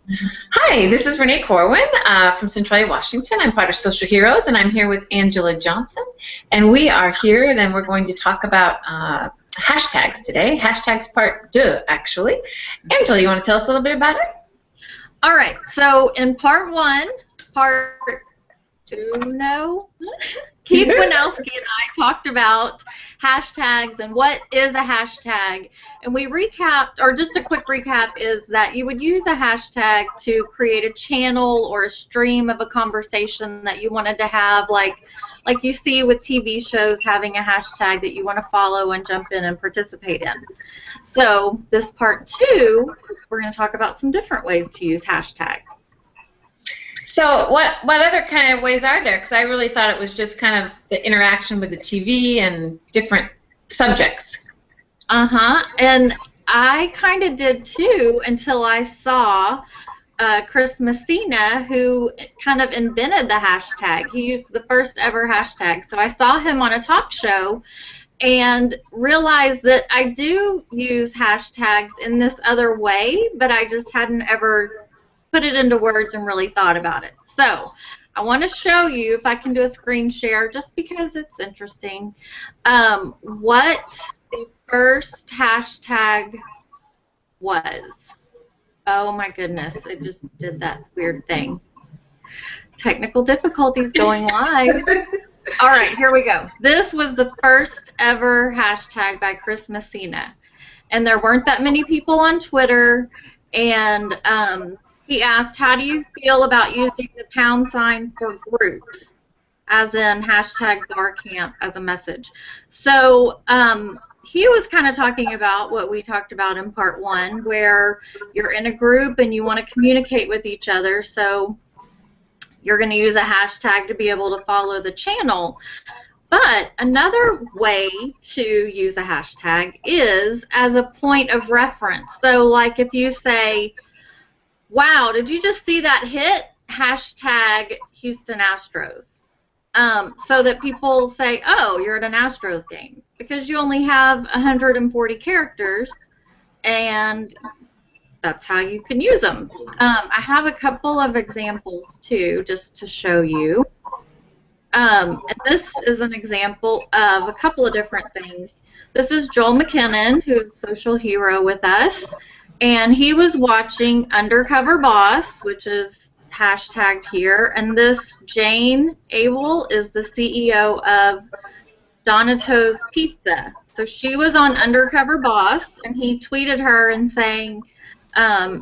Hi, this is Renee Corwin from Centralia, Washington. I'm part of Social Heroes, and I'm here with Angela Johnson. And we are here, and we're going to talk about hashtags today. Hashtags part deux, actually. Angela, you want to tell us a little bit about it? All right, so in part one, part uno, Keith Winelski and I talked about hashtags and what is a hashtag. And we recapped, or just a quick recap, is that you would use a hashtag to create a channel or a stream of a conversation that you wanted to have, like you see with TV shows having a hashtag that you want to follow and jump in and participate in. So this part two, we're going to talk about some different ways to use hashtags. So what other kind of ways are there? Because I really thought it was just kind of the interaction with the TV and different subjects. And I kind of did too until I saw Chris Messina, who kind of invented the hashtag. He used the first ever hashtag. So I saw him on a talk show and realized that I do use hashtags in this other way, but I just hadn't ever put it into words and really thought about it. So I want to show you, if I can do a screen share, just because it's interesting, what the first hashtag was. Oh my goodness, it just did that weird thing. Technical difficulties going live. All right, here we go. This was the first ever hashtag by Chris Messina. And there weren't that many people on Twitter, and he asked, how do you feel about using the # for groups, as in hashtag bar camp as a message? So he was kind of talking about what we talked about in part one, where you're in a group and you want to communicate with each other, so you're going to use a hashtag to be able to follow the channel. But another way to use a hashtag is as a point of reference. So like if you say, wow, did you just see that hit? Hashtag Houston Astros. So that people say, oh, you're at an Astros game. Because you only have 140 characters, and that's how you can use them. I have a couple of examples, too, just to show you. And this is an example of a couple of different things. This is Joel McKinnon, who's a social hero with us. And he was watching Undercover Boss, which is hashtagged here. And this Jane Abel is the CEO of Donato's Pizza. So she was on Undercover Boss, and he tweeted her and saying,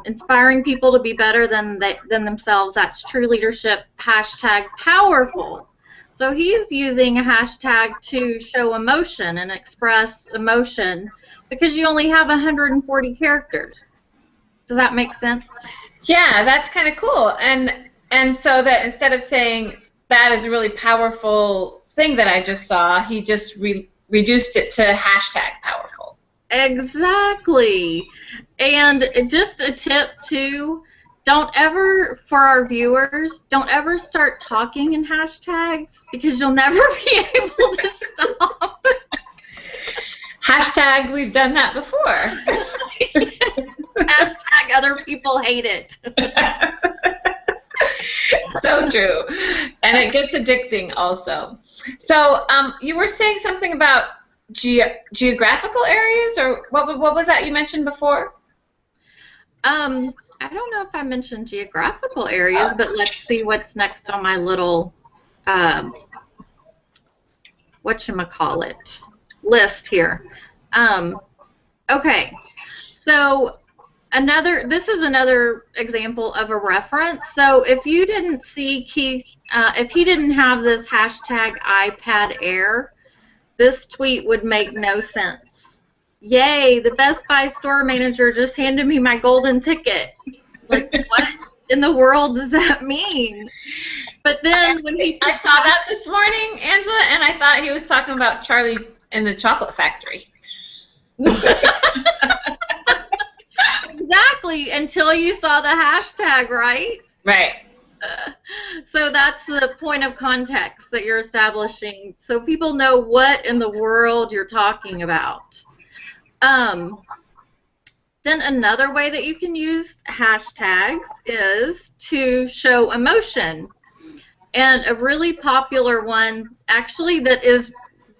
inspiring people to be better than themselves, that's true leadership, hashtag powerful. So he's using a hashtag to show emotion and express emotion because you only have 140 characters. Does that make sense? Yeah, that's kind of cool. And so that instead of saying that is a really powerful thing that I just saw, he just reduced it to hashtag powerful. Exactly. And just a tip too, don't ever, for our viewers, don't ever start talking in hashtags because you'll never be able to stop. Hashtag we've done that before. Hashtag other people hate it. So true. And it gets addicting also. So you were saying something about geographical areas, or what was that you mentioned before? I don't know if I mentioned geographical areas, but let's see what's next on my little, whatchamacallit, list here. Okay, so this is another example of a reference. So if you didn't see Keith, if he didn't have this hashtag iPad Air, this tweet would make no sense. Yay, the Best Buy store manager just handed me my golden ticket. Like, what in the world does that mean? But then when I saw that this morning, Angela, and I thought he was talking about Charlie and the Chocolate Factory. Exactly, until you saw the hashtag, right? Right. So that's the point of context that you're establishing, so people know what in the world you're talking about. Then another way that you can use hashtags is to show emotion. And a really popular one, actually, that is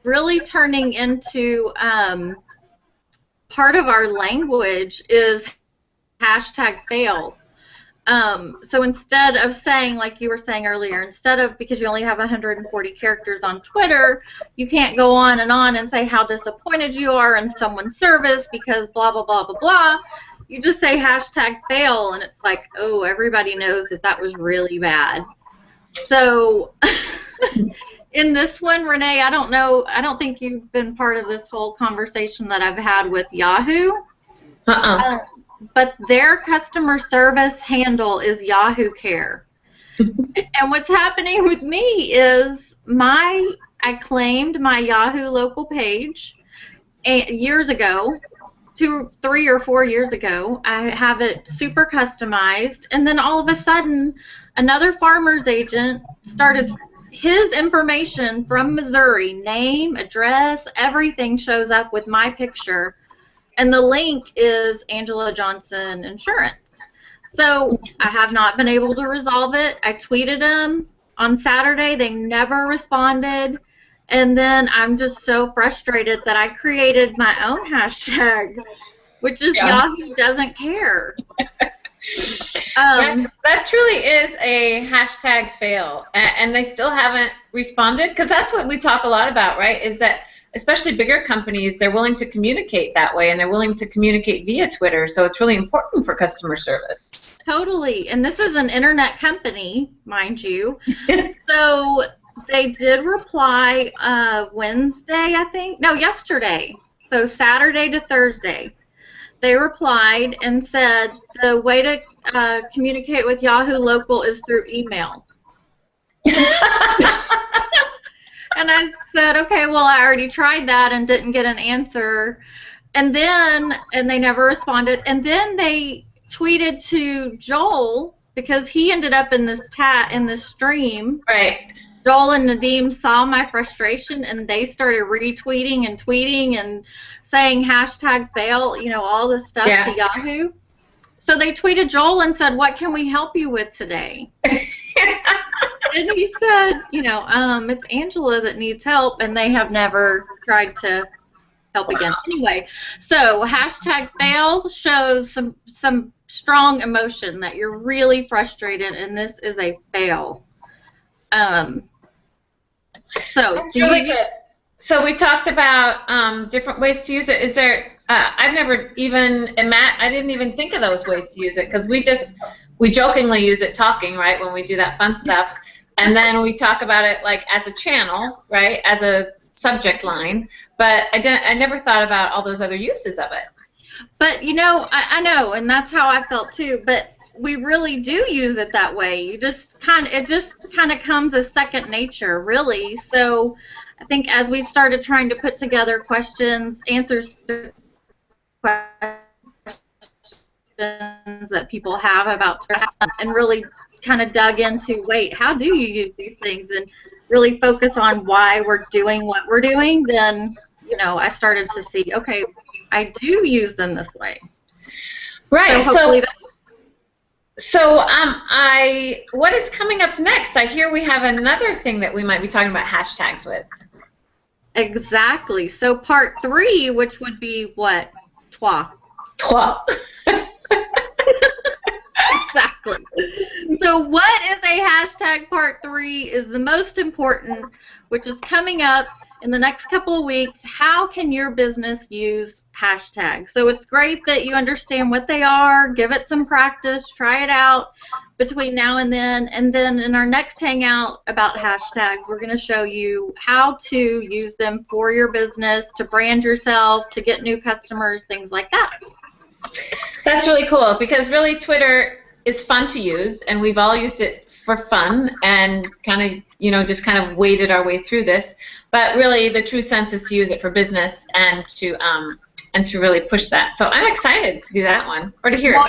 really turning into part of our language is hashtag fail. So instead of saying, like you were saying earlier, instead of, because you only have 140 characters on Twitter, you can't go on and say how disappointed you are in someone's service because blah, blah, blah, blah, blah. You just say hashtag fail, and it's like, oh, everybody knows that that was really bad. So in this one, Renee, I don't think you've been part of this whole conversation that I've had with Yahoo. But their customer service handle is Yahoo Care. And what's happening with me is I claimed my Yahoo local page years ago, 3 or 4 years ago. I have it super customized, and then all of a sudden another farmer's agent started his information from Missouri, name, address, everything shows up with my picture. And the link is Angela Johnson Insurance. So I have not been able to resolve it. I tweeted them on Saturday. They never responded. And then I'm just so frustrated that I created my own hashtag, which is Yahoo doesn't care. That truly is a hashtag fail. And they still haven't responded, because that's what we talk a lot about, right, is that especially bigger companies, they're willing to communicate that way, and they're willing to communicate via Twitter, so it's really important for customer service. Totally, and this is an internet company, mind you, so they did reply Wednesday, I think, no, yesterday, so Saturday to Thursday. They replied and said the way to communicate with Yahoo Local is through email. And I said, okay, well, I already tried that and didn't get an answer. And they never responded. And then they tweeted to Joel, because he ended up in this stream. Right. Joel and Nadeem saw my frustration, and they started retweeting and tweeting and saying hashtag fail, all this stuff to Yahoo. So they tweeted Joel and said, what can we help you with today? And he said, it's Angela that needs help, and they have never tried to help again. Anyway, so hashtag fail shows some strong emotion that you're really frustrated, and this is a fail. So that's really good. So we talked about different ways to use it. Is there? I've never even I didn't even think of those ways to use it, because we jokingly use it talking, right, when we do that fun stuff, and then we talk about it like as a channel, right, as a subject line. But I never thought about all those other uses of it. But I know, and that's how I felt too. But we really do use it that way. It just kind of comes as second nature, really. So I think as we started trying to put together answers to questions that people have about Twitter, and really kind of dug into, wait, how do you use these things, and really focus on why we're doing what we're doing, then I started to see, okay, I do use them this way. Right. So what is coming up next? I hear we have another thing that we might be talking about hashtags with. Exactly. So part 3, which would be what? Toi. Exactly. So what is a hashtag part 3 is the most important, which is coming up in the next couple of weeks. How can your business use hashtags? So it's great that you understand what they are, give it some practice, try it out between now and then in our next hangout about hashtags, we're going to show you how to use them for your business, to brand yourself, to get new customers, things like that. That's really cool, because really Twitter is fun to use, and we've all used it for fun and kind of, just kind of waded our way through this. But really, the true sense is to use it for business and to really push that. So I'm excited to do that one, or to hear it.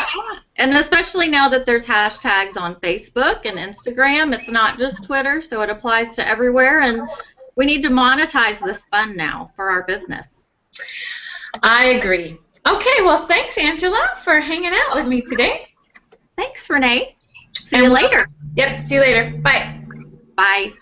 And especially now that there's hashtags on Facebook and Instagram, it's not just Twitter, so it applies to everywhere, and we need to monetize this fun now for our business. I agree. Okay, well, thanks, Angela, for hanging out with me today. Thanks, Renee. See And you later. Yep, see you later. Bye. Bye.